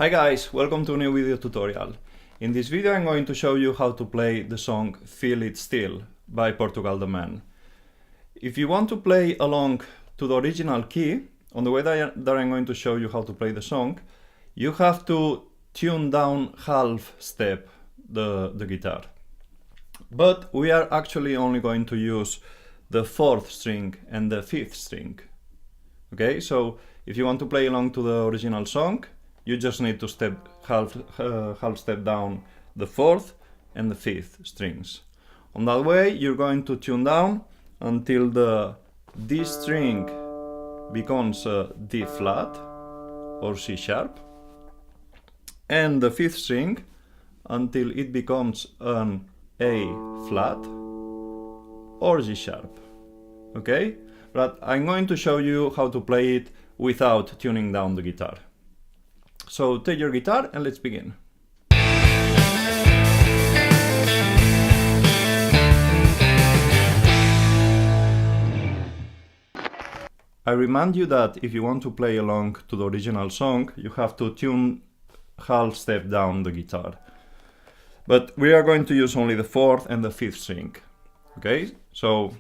Hi guys, welcome to a new video tutorial. In this video I'm going to show you how to play the song Feel It Still by Portugal the Man. If you want to play along to the original key, on the way that I'm going to show you how to play the song, you have to tune down half step the guitar. But we are actually only going to use the 4th string and the 5th string. Okay, so if you want to play along to the original song, you just need to step half step down the 4th and the 5th strings. On that way, you're going to tune down until the D string becomes a D flat or C sharp, and the 5th string until it becomes an A flat or G sharp. Okay, but I'm going to show you how to play it without tuning down the guitar. So take your guitar and let's begin. I remind you that if you want to play along to the original song, you have to tune half step down the guitar. But we are going to use only the 4th and the 5th string. Okay, so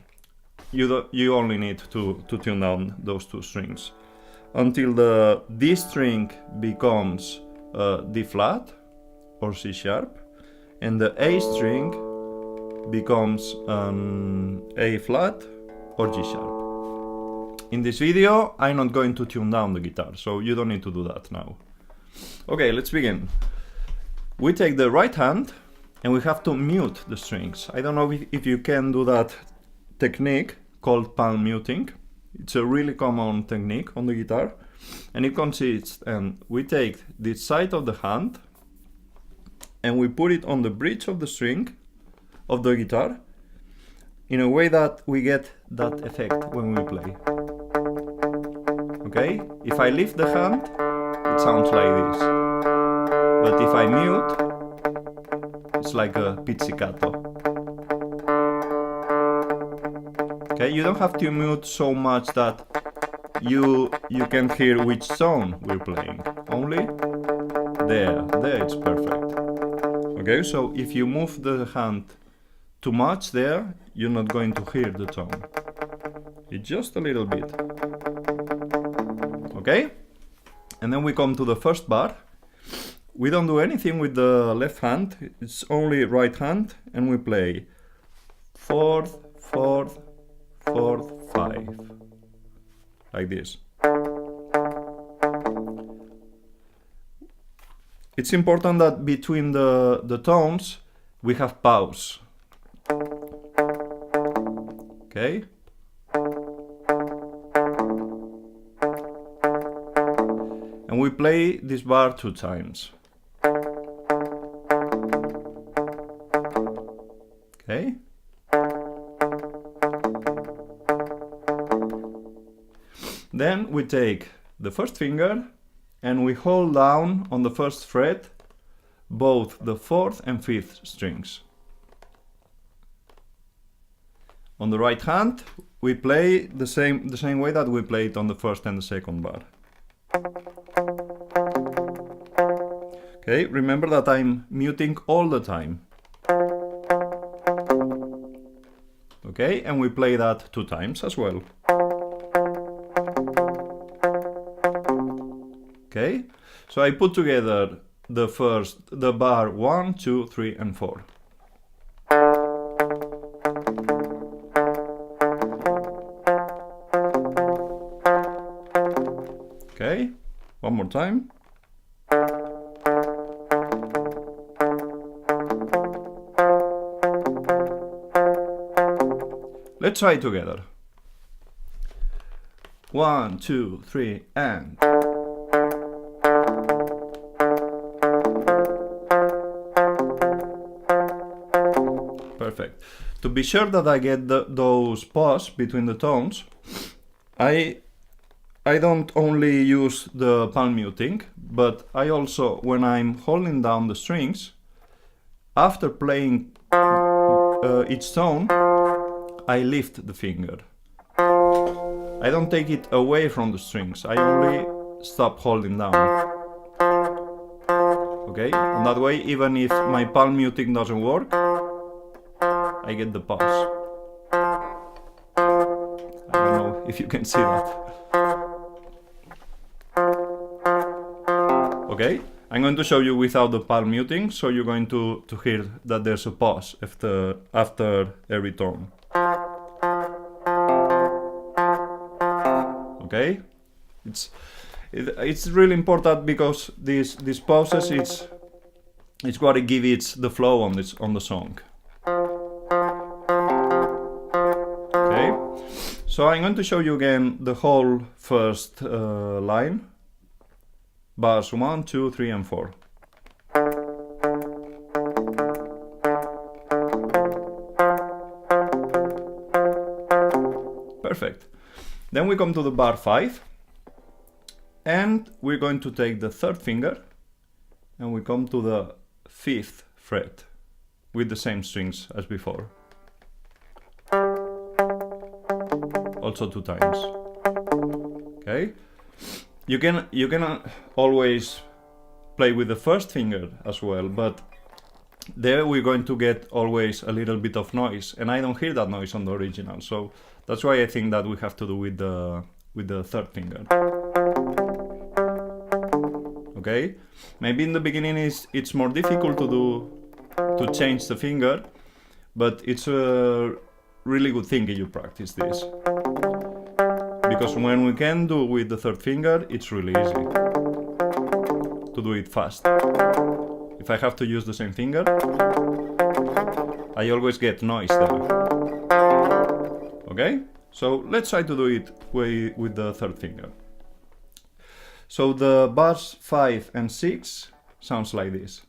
you only need to tune down those 2 strings until the D string becomes D flat or C sharp, and the A string becomes an A flat or G sharp. In this video, I'm not going to tune down the guitar, so you don't need to do that now. Okay, let's begin. We take the right hand and we have to mute the strings. I don't know if you can do that technique called palm muting. It's a really common technique on the guitar, and it consists, and we take this side of the hand and we put it on the bridge of the string of the guitar in a way that we get that effect when we play. Okay, if I lift the hand, it sounds like this, but if I mute, it's like a pizzicato. Okay, you don't have to mute so much that you can hear which tone we're playing. Only there it's perfect. Okay, so if you move the hand too much there, you're not going to hear the tone. It's just a little bit. Okay, and then we come to the first bar. We don't do anything with the left hand, it's only right hand, and we play 4th, 4th, 4th, 5, like this. It's important that between the tones we have pause. Okay? And we play this bar 2 times. Okay? Then we take the first finger and we hold down on the 1st fret both the 4th and 5th strings. On the right hand, we play the same way that we played on the 1st and the 2nd bar. Okay, remember that I'm muting all the time. Okay, and we play that 2 times as well. Okay, so I put together the bar 1, 2, 3, and 4. Okay, one more time. Let's try it together. 1, 2, 3, and... Perfect. To be sure that I get those pauses between the tones, I don't only use the palm muting, but I also, when I'm holding down the strings, after playing each tone, I lift the finger. I don't take it away from the strings, I only stop holding down. Okay, and that way, even if my palm muting doesn't work, I get the pause. I don't know if you can see that. Okay, I'm going to show you without the palm muting, so you're going to hear that there's a pause after every tone. Okay, it's really important because these pauses it's what it gives it the flow on the song. Okay, so I'm going to show you again the whole first line, bars 1, 2, 3, and 4. Perfect. Then we come to the bar 5, and we're going to take the third finger and we come to the 5th fret with the same strings as before. Also 2 times. Okay? You can always play with the first finger as well, but there we're going to get always a little bit of noise, and I don't hear that noise on the original, so that's why I think that we have to do with the third finger. Okay, maybe in the beginning it's more difficult to change the finger, but it's a really good thing if you practice this, because when we can do with the third finger, it's really easy to do it fast. If I have to use the same finger, I always get noise there. Okay, so let's try to do it with the third finger. So the bars 5 and 6 sounds like this.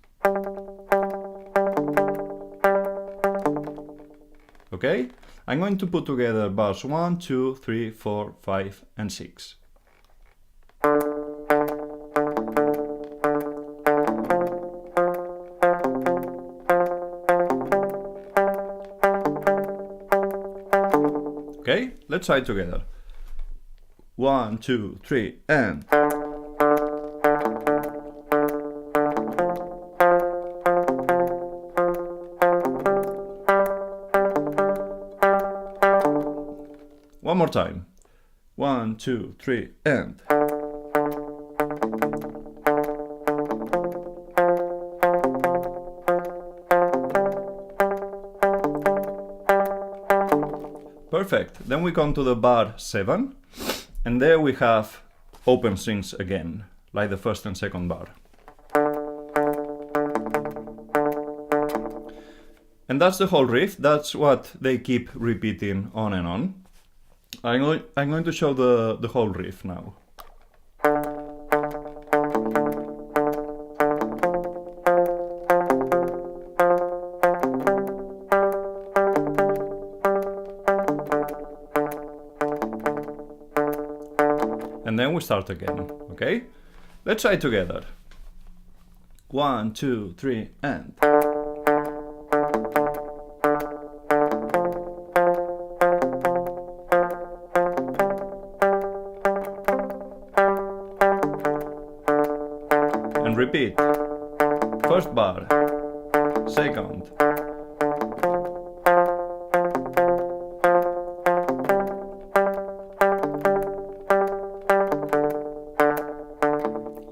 Okay, I'm going to put together bars 1, 2, 3, 4, 5, and 6. Okay, let's try it together. 1, 2, 3, and... One more time. 1, 2, 3, and... Perfect. Then we come to the bar 7, and there we have open strings again, like the first and second bar. And that's the whole riff. That's what they keep repeating on and on. I'm going to show the whole riff now. And then we start again, okay? Let's try it together. 1, 2, 3, and... And repeat. First bar, second.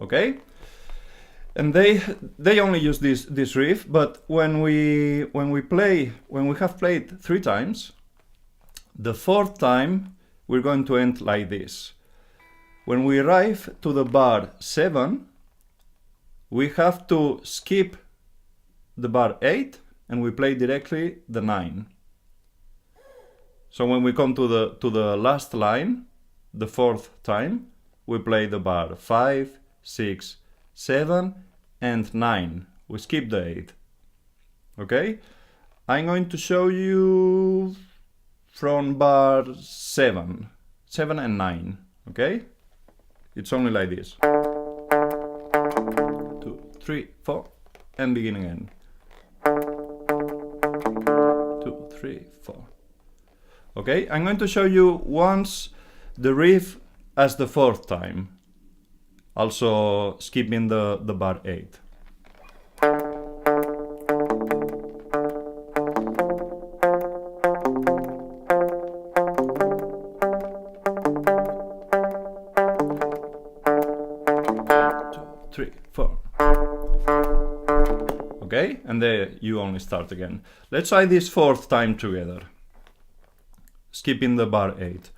Okay, and they only use this riff, but when we have played 3 times, the 4th time we're going to end like this. When we arrive to the bar 7, we have to skip the bar 8 and we play directly the 9. So when we come to the last line, the 4th time, we play the bar 5, 6, 7, and 9. We skip the 8. Okay? I'm going to show you from bar 7 and 9. Okay? It's only like this. 2, 3, 4, and begin again. 2, 3, 4. Okay? I'm going to show you once the riff as the 4th time. Also skipping the bar 8. 2, 3, 4. Okay, and there you only start again. Let's try this fourth time together, skipping the bar 8.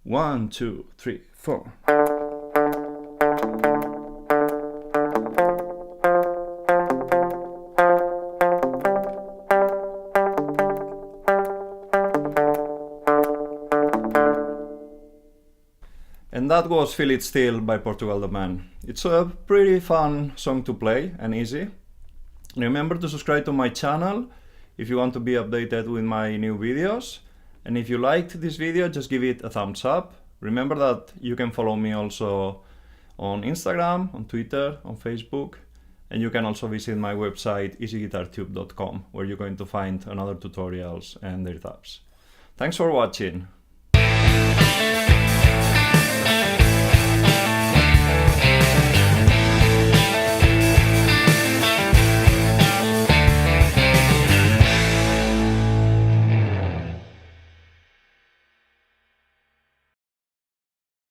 1, 2, 3, 4. And that was Feel It Still by Portugal the Man. It's a pretty fun song to play and easy. Remember to subscribe to my channel if you want to be updated with my new videos. And if you liked this video, just give it a thumbs up. Remember that you can follow me also on Instagram, on Twitter, on Facebook. And you can also visit my website easyguitartube.com, where you're going to find another tutorials and their tabs. Thanks for watching.